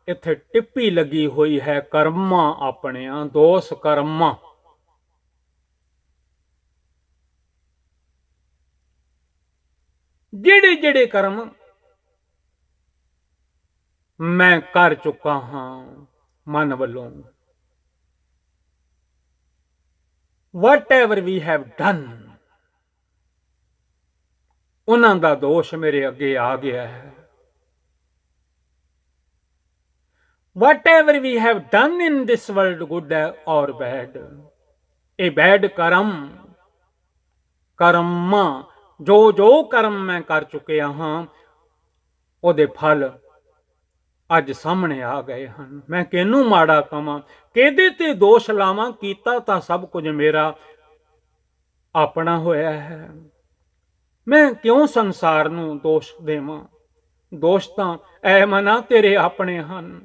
ਇੱਥੇ ਟਿੱਪੀ ਲੱਗੀ ਹੋਈ ਹੈ, ਕਰਮਾਂ ਆਪਣਿਆਂ, ਦੋਸ ਕਰਮਾਂ। ਜਿਹੜੇ ਜਿਹੜੇ ਕਰਮ ਮੈਂ ਕਰ ਚੁੱਕਾ ਹਾਂ ਮਨ ਵੱਲੋਂ, whatever we have done, ਉਹਨਾਂ ਦਾ ਦੋਸ਼ ਮੇਰੇ ਅੱਗੇ ਆ ਗਿਆ ਹੈ। whatever we have done in this world, good or bad, ਇਹ bad ਕਰਮ ਜੋ ਕਰਮ ਮੈਂ ਕਰ ਚੁੱਕਿਆ ਹਾਂ, ਉਹਦੇ ਫਲ ਅੱਜ ਸਾਹਮਣੇ ਆ ਗਏ ਹਨ। ਮੈਂ ਕਿਹਨੂੰ ਮਾੜਾ ਕਵਾਂ, ਕਿਹਦੇ ਤੇ ਦੋਸ਼ ਲਾਵਾਂ? ਕੀਤਾ ਤਾਂ ਸਭ ਕੁਝ ਮੇਰਾ ਆਪਣਾ ਹੋਇਆ ਹੈ। ਮੈਂ ਕਿਉਂ ਸੰਸਾਰ ਨੂੰ ਦੋਸ਼ ਦੇਵਾਂ? ਦੋਸ਼ ਤਾਂ ਐ ਮਨਾ ਤੇਰੇ ਆਪਣੇ ਹਨ,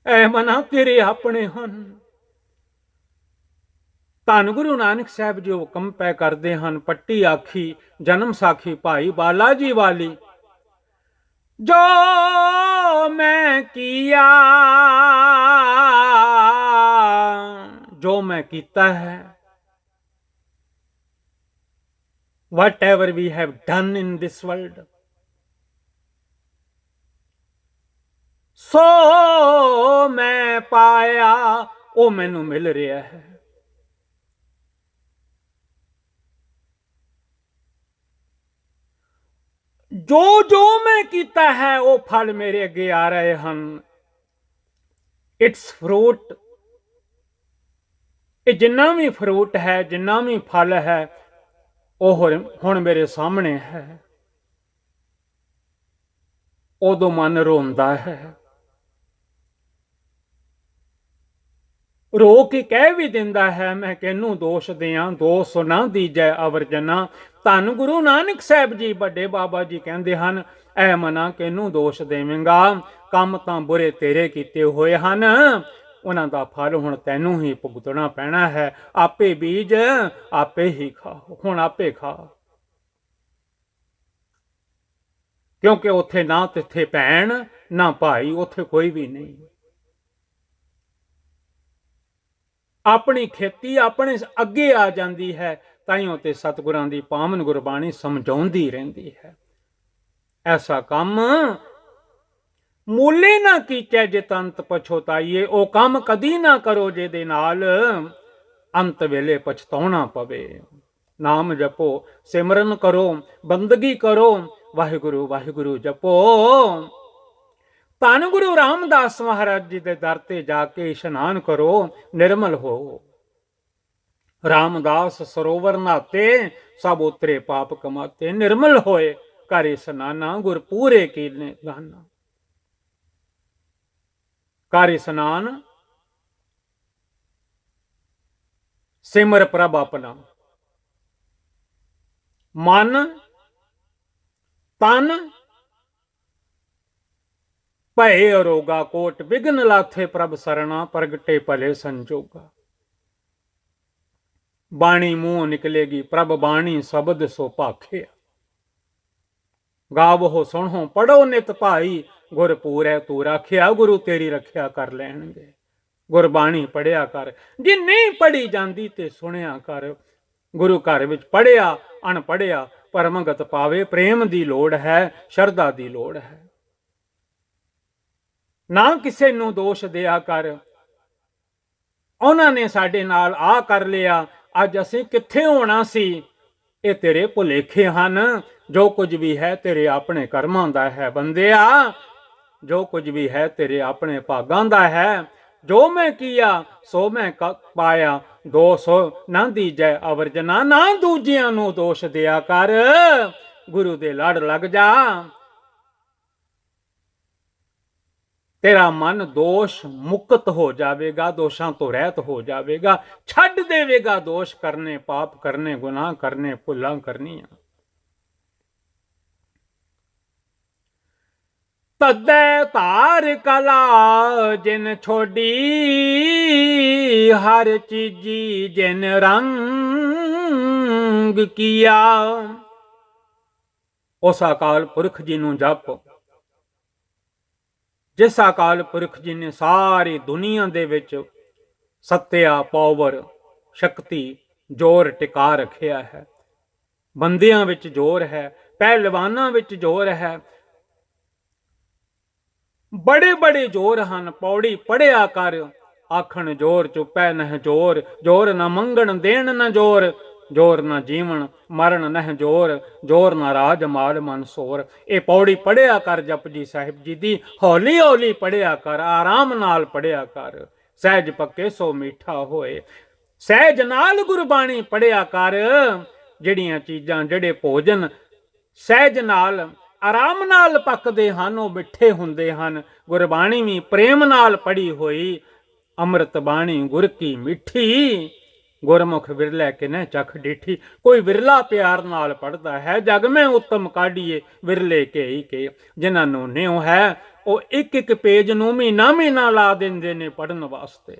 ਐ ਮਨਾ ਤੇਰੇ ਆਪਣੇ ਹਨ। ਧੰਨ ਗੁਰੂ ਨਾਨਕ ਸਾਹਿਬ ਜੀ ਹੁਕਮ ਪੈ ਕਰਦੇ ਹਨ, ਪੱਟੀ ਆਖੀ ਜਨਮ ਸਾਖੀ ਭਾਈ ਬਾਲਾ ਜੀ ਵਾਲੀ, ਜੋ ਮੈਂ ਕੀਆ, ਜੋ ਮੈਂ ਕੀਤਾ ਹੈ, whatever we have done in this world, ਸੋ ਮੈਂ ਪਾਇਆ, ਉਹ ਮੈਨੂੰ ਮਿਲ ਰਿਹਾ ਹੈ। ਜੋ ਮੈਂ ਕੀਤਾ ਹੈ ਉਹ ਫਲ ਮੇਰੇ ਅੱਗੇ ਆ ਰਹੇ ਹਨ। ਇਟਸ ਫਰੂਟ, ਇਹ ਜਿੰਨਾ ਵੀ ਫਰੂਟ ਹੈ, ਜਿੰਨਾ ਵੀ ਫਲ ਹੈ, ਉਹ ਹੁਣ ਮੇਰੇ ਸਾਹਮਣੇ ਹੈ। ਉਦੋਂ ਮਨ ਰੋਂਦਾ ਹੈ, ਰੋ ਕੇ ਕਹਿ ਵੀ ਦਿੰਦਾ ਹੈ, ਮੈਂ ਕਿਹਨੂੰ ਦੋਸ਼ ਦਿਆਂ, ਦੋਸ਼ ਨਾ ਦੀਜੈ ਅਵਰ ਜਨਾ। ਧੰਨ ਗੁਰੂ ਨਾਨਕ ਸਾਹਿਬ ਜੀ ਵੱਡੇ ਬਾਬਾ ਜੀ ਕਹਿੰਦੇ ਹਨ, ਐ ਮਨਾ ਕਿਹਨੂੰ ਦੋਸ਼ ਦੇਵੇਂਗਾ, ਕੰਮ ਤਾਂ ਬੁਰੇ ਤੇਰੇ ਕੀਤੇ ਹੋਏ ਹਨ, ਉਹਨਾਂ ਦਾ ਫਲ ਹੁਣ ਤੈਨੂੰ ਹੀ ਭੁਗਤਣਾ ਪੈਣਾ ਹੈ। ਆਪੇ ਬੀਜ ਆਪੇ ਹੀ ਖਾ, ਹੁਣ ਆਪੇ ਖਾ, ਕਿਉਂਕਿ ਉੱਥੇ ਨਾ ਤਿੱਥੇ ਭੈਣ ਨਾ ਭਾਈ, ਉੱਥੇ ਕੋਈ ਵੀ ਨਹੀਂ। ਆਪਣੀ ਖੇਤੀ ਆਪਣੇ ਅੱਗੇ ਆ ਜਾਂਦੀ ਹੈ, ਤਾਈਓ ਤੇ ਸਤਿਗੁਰਾਂ ਦੀ ਪਾਵਨ ਗੁਰਬਾਣੀ ਸਮਝਾਉਂਦੀ ਰਹਿੰਦੀ ਹੈ। ਐਸਾ ਕੰਮ ਮੂਲੇ ਨਾ ਕੀਚੈ ਜਿਤ ਅੰਤ ਪਛੋਤਾਈਏ, ਉਹ ਕੰਮ ਕਦੀ ਨਾ ਕਰੋ ਜਿਹਦੇ ਨਾਲ ਅੰਤ ਵੇਲੇ ਪਛਤਾਉਣਾ ਪਵੇ। ਨਾਮ ਜਪੋ, ਸਿਮਰਨ ਕਰੋ, ਬੰਦਗੀ ਕਰੋ, ਵਾਹਿਗੁਰੂ ਵਾਹਿਗੁਰੂ ਜਪੋ। ਧੰਨ ਗੁਰੂ ਰਾਮਦਾਸ ਮਹਾਰਾਜ ਜੀ ਦੇ ਦਰ ਤੇ ਜਾ ਕੇ ਇਸ਼ਨਾਨ ਕਰੋ, ਨਿਰਮਲ ਹੋ। ਰਾਮਦਾਸ ਸਰੋਵਰ ਨਾਤੇ, ਸਭ ਉਤਰੇ ਪਾਪ ਕਮਾਤੇ, ਨਿਰਮਲ ਹੋਏ ਕਰ ਇਸ਼ਨਾਨਾ, ਗੁਰ ਪੂਰੇ ਕੀਨੇ ਗਾਨਾ। ਕਰ ਇਸ਼ਨਾਨ, ਸਿਮਰ ਪ੍ਰਭ ਆਪਣਾ, ਮਨ ਤਨ ਭਏ ਅਰੋਗਾ, ਕੋਟ ਵਿਗਨ ਲਾਥੇ ਪ੍ਰਭ ਸਰਣਾ, ਪ੍ਰਗਟੇ ਭਲੇ ਸੰਜੋਗਾ। ਬਾਣੀ ਮੂੰਹ ਨਿਕਲੇਗੀ, ਪ੍ਰਭ ਬਾਣੀ ਸ਼ਬਦ ਸੋ ਭਾਖਿਆ। ਗਾਵੋ ਸੁਣੋ ਪੜੋ ਨਿਤ ਭਾਈ, ਗੁਰ ਪੂਰੈ ਤੂੰ ਰਾਖਿਆ, ਗੁਰੂ ਤੇਰੀ ਰੱਖਿਆ ਕਰ ਲੈਣਗੇ। ਗੁਰਬਾਣੀ ਪੜਿਆ ਕਰ, ਜੇ ਨਹੀਂ ਪੜੀ ਜਾਂਦੀ ਤੇ ਸੁਣਿਆ ਕਰ। ਗੁਰੂ ਘਰ ਵਿੱਚ ਪੜਿਆ ਅਣਪੜਿਆ ਪਰਮਗਤ ਪਾਵੇ, ਪ੍ਰੇਮ ਦੀ ਲੋੜ ਹੈ, ਸ਼ਰਧਾ ਦੀ ਲੋੜ ਹੈ। ਨਾ ਕਿਸੇ ਨੂੰ ਦੋਸ਼ ਦਿਆ ਕਰ, ਉਹਨਾਂ ਨੇ ਸਾਡੇ ਨਾਲ ਆ ਕਰ ਲਿਆ, ਅੱਜ ਅਸੀਂ ਕਿੱਥੇ ਹੋਣਾ ਸੀ। ਇਹ ਤੇਰੇ ਭੁਲੇਖੇ ਹਨ, ਜੋ ਕੁਝ ਵੀ ਹੈ ਤੇਰੇ ਆਪਣੇ ਕਰਮਾਂ ਦਾ ਹੈ ਬੰਦਿਆ, ਜੋ ਕੁਝ ਵੀ ਹੈ ਤੇਰੇ ਆਪਣੇ ਭਾਗਾਂ ਦਾ ਹੈ। ਜੋ ਮੈਂ ਕੀਆ ਸੋ ਮੈਂ ਪਾਇਆ, ਦੋਸ਼ ਨਾ ਦੀਜੈ ਅਵਰ ਜਨਾ, ਨਾ ਦੂਜਿਆਂ ਨੂੰ ਦੋਸ਼ ਦਿਆ ਕਰ, ਗੁਰੂ ਦੇ ਲੜ ਲੱਗ ਜਾ। ਤੇਰਾ ਮਨ ਦੋਸ਼ ਮੁਕਤ ਹੋ ਜਾਵੇਗਾ, ਦੋਸ਼ਾਂ ਤੋਂ ਰਹਿਤ ਹੋ ਜਾਵੇਗਾ, ਛੱਡ ਦੇਵੇਗਾ ਦੋਸ਼ ਕਰਨੇ, ਪਾਪ ਕਰਨੇ, ਗੁਨਾਹ ਕਰਨੇ, ਭੁੱਲਾਂ ਕਰਨੀਆਂ। ਤਦੈ ਧਾਰ ਕਲਾ ਜਿਨ ਛੋਡੀ, ਹਰ ਚੀਜੀ ਜਿਨ ਰੰਗ ਕੀਆ। ਉਸ ਅਕਾਲ ਪੁਰਖ ਜੀ ਨੂੰ ਜਪ, ਜਿਸ ਅਕਾਲ ਪੁਰਖ ਜੀ ਨੇ ਸਾਰੀ ਦੁਨੀਆ ਦੇ ਵਿੱਚ ਸੱਤਿਆ, ਪਾਵਰ, ਸ਼ਕਤੀ, ਜ਼ੋਰ ਟਿਕਾ ਰੱਖਿਆ ਹੈ। ਬੰਦਿਆਂ ਵਿੱਚ ਜ਼ੋਰ ਹੈ, ਪਹਿਲਵਾਨਾਂ ਵਿੱਚ ਜ਼ੋਰ ਹੈ, ਬੜੇ ਬੜੇ ਜ਼ੋਰ ਹਨ। ਪੌੜੀ ਪੜਿਆ ਕਰ, ਆਖਣ ਜ਼ੋਰ ਚੁੱਪੈ ਨਹਿ ਜ਼ੋਰ, ਜ਼ੋਰ ਨਾ ਮੰਗਣ ਦੇਣ ਨਾ ਜ਼ੋਰ, ਜ਼ੋਰ ਨਾ ਜੀਵਨ ਮਰਨ ਨਹਿ ਜ਼ੋਰ, ਜ਼ੋਰ ਨਾ ਰਾਜ ਮਾਲ ਮਨਸੋਰ। ਇਹ ਪੌੜੀ ਪੜਿਆ ਕਰ ਜਪਜੀ ਸਾਹਿਬ ਜੀ ਦੀ, ਹੌਲੀ ਹੌਲੀ ਪੜਿਆ ਕਰ, ਆਰਾਮ ਨਾਲ ਪੜਿਆ ਕਰ। ਸਹਿਜ ਪੱਕੇ ਸੋ ਮੀਠਾ ਹੋਏ, ਸਹਿਜ ਨਾਲ ਗੁਰਬਾਣੀ ਪੜਿਆ ਕਰ। ਜਿਹੜੀਆਂ ਚੀਜ਼ਾਂ, ਜਿਹੜੇ ਭੋਜਨ ਸਹਿਜ ਨਾਲ ਆਰਾਮ ਨਾਲ ਪੱਕਦੇ ਹਨ, ਉਹ ਮਿੱਠੇ ਹੁੰਦੇ ਹਨ। ਗੁਰਬਾਣੀ ਵੀ ਪ੍ਰੇਮ ਨਾਲ ਪੜ੍ਹੀ ਹੋਈ, ਅੰਮ੍ਰਿਤ ਬਾਣੀ ਗੁਰ ਕੀ ਮਿੱਠੀ, ਗੁਰਮੁਖ ਵਿਰਲੇ ਕਿਨੈ ਚਖ ਡਿਠੀ। ਕੋਈ ਵਿਰਲਾ ਪਿਆਰ ਨਾਲ ਪੜ੍ਹਦਾ ਹੈ। ਜਗ ਮੈਂ ਉੱਤਮ ਕਾਢੀਏ ਵਿਰਲੇ ਕੇ ਕੇ, ਜਿਨ੍ਹਾਂ ਨੂੰ ਨਿਉ ਹੈ ਉਹ ਇੱਕ ਇੱਕ ਪੇਜ ਨੂੰ ਮਹੀਨਾ ਮਹੀਨਾ ਲਾ ਦਿੰਦੇ ਨੇ ਪੜ੍ਹਨ ਵਾਸਤੇ।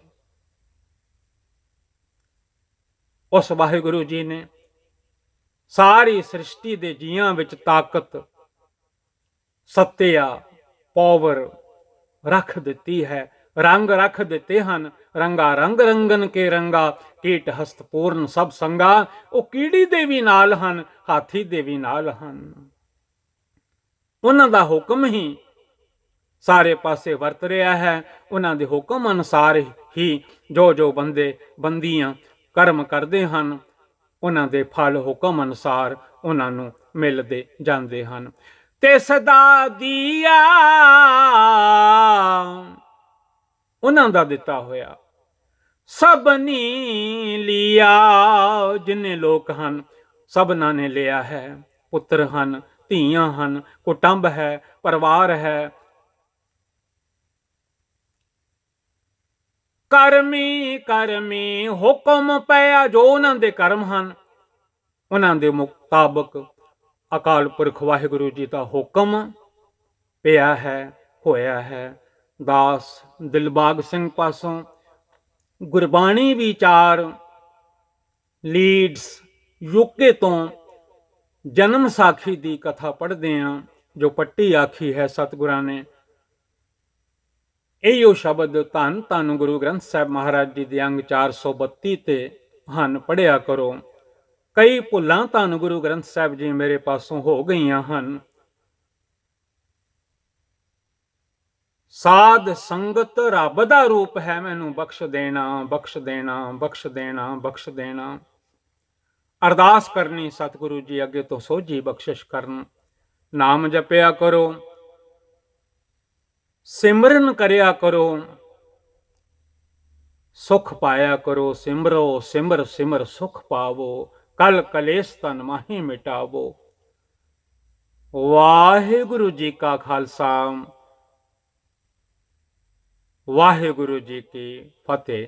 ਉਸ ਵਾਹਿਗੁਰੂ ਜੀ ਨੇ ਸਾਰੀ ਸ੍ਰਿਸ਼ਟੀ ਦੇ ਜੀਆਂ ਵਿੱਚ ਤਾਕਤ, ਸੱਤਿਆ, ਪਾਵਰ ਰੱਖ ਦਿੱਤੀ ਹੈ, ਰੰਗ ਰੱਖ ਦਿੱਤੇ ਹਨ। ਰੰਗਾ ਰੰਗ ਰੰਗਨ ਕੇ ਰੰਗਾ, ਕੀਟ ਹਸਤ ਪੂਰਨ ਸਭ ਸੰਗਾ। ਉਹ ਕੀੜੀ ਦੇ ਵੀ ਨਾਲ ਹਨ, ਹਾਥੀ ਦੇ ਵੀ ਨਾਲ ਹਨ। ਉਹਨਾਂ ਦਾ ਹੁਕਮ ਹੀ ਸਾਰੇ ਪਾਸੇ ਵਰਤ ਰਿਹਾ ਹੈ। ਉਹਨਾਂ ਦੇ ਹੁਕਮ ਅਨੁਸਾਰ ਹੀ ਜੋ ਜੋ ਬੰਦੇ ਬੰਦੀਆਂ ਕਰਮ ਕਰਦੇ ਹਨ, ਉਹਨਾਂ ਦੇ ਫਲ ਹੁਕਮ ਅਨੁਸਾਰ ਉਹਨਾਂ ਨੂੰ ਮਿਲਦੇ ਜਾਂਦੇ ਹਨ। ਤੇ ਸਦਾ ਦੀਆ ਉਹਨਾਂ ਦਾ ਦਿੱਤਾ ਹੋਇਆ ਸਭਨੀ ਲਿਆ। ਜਿੰਨੇ ਲੋਕ ਹਨ ਸਭਨਾਂ ਨੇ ਲਿਆ ਹੈ। ਪੁੱਤਰ ਹਨ, ਧੀਆਂ ਹਨ, ਕੁਟੰਬ ਹੈ, ਪਰਿਵਾਰ ਹੈ। ਕਰਮੀ ਕਰਮੀ ਹੁਕਮ ਪਿਆ, ਜੋ ਉਹਨਾਂ ਦੇ ਕਰਮ ਹਨ ਉਹਨਾਂ ਦੇ ਮੁਤਾਬਕ ਅਕਾਲ ਪੁਰਖ ਵਾਹਿਗੁਰੂ ਜੀ ਦਾ ਹੁਕਮ ਪਿਆ ਹੈ, ਹੋਇਆ ਹੈ। ਦਾਸ ਦਿਲਬਾਗ ਸਿੰਘ ਪਾਸੋਂ ਗੁਰਬਾਣੀ ਵਿਚਾਰ ਲੀਡਸ ਯੂਕੇ ਤੋਂ ਜਨਮ ਸਾਖੀ ਦੀ ਕਥਾ ਪੜ੍ਹਦੇ ਹਾਂ, ਜੋ ਪੱਟੀ ਆਖੀ ਹੈ ਸਤਿਗੁਰਾਂ ਨੇ। ਇਹੋ ਸ਼ਬਦ ਧੰਨ ਧੰਨ ਗੁਰੂ ਗ੍ਰੰਥ ਸਾਹਿਬ ਮਹਾਰਾਜ ਜੀ ਦੇ ਅੰਗ 432 ਤੇ ਹਨ, ਪੜ੍ਹਿਆ ਕਰੋ। ਕਈ ਭੁੱਲਾਂ ਧੰਨ ਗੁਰੂ ਗ੍ਰੰਥ ਸਾਹਿਬ ਜੀ ਮੇਰੇ ਪਾਸੋਂ ਹੋ ਗਈਆਂ ਹਨ। ਸਾਧ ਸੰਗਤ ਰੱਬ ਦਾ ਰੂਪ ਹੈ, ਮੈਨੂੰ ਬਖਸ਼ ਦੇਣਾ, ਬਖਸ਼ ਦੇਣਾ, ਬਖਸ਼ ਦੇਣਾ, ਬਖਸ਼ ਦੇਣਾ। ਅਰਦਾਸ ਕਰਨੀ ਸਤਿਗੁਰੂ ਜੀ ਅੱਗੇ ਤੋਂ ਸੋਝੀ ਬਖਸ਼ਿਸ਼ ਕਰਨ। ਨਾਮ ਜਪਿਆ ਕਰੋ, ਸਿਮਰਨ ਕਰਿਆ ਕਰੋ, ਸੁਖ ਪਾਇਆ ਕਰੋ। ਸਿਮਰੋ ਸਿਮਰ ਸਿਮਰ ਸੁਖ ਪਾਵੋ, ਕਲ ਕਲੇਸ਼ ਤਨ ਮਾਹੀ ਮਿਟਾਵੋ। ਵਾਹਿਗੁਰੂ ਜੀ ਕਾ ਖਾਲਸਾ, ਵਾਹਿਗੁਰੂ ਜੀ ਕੀ ਫਤਿਹ।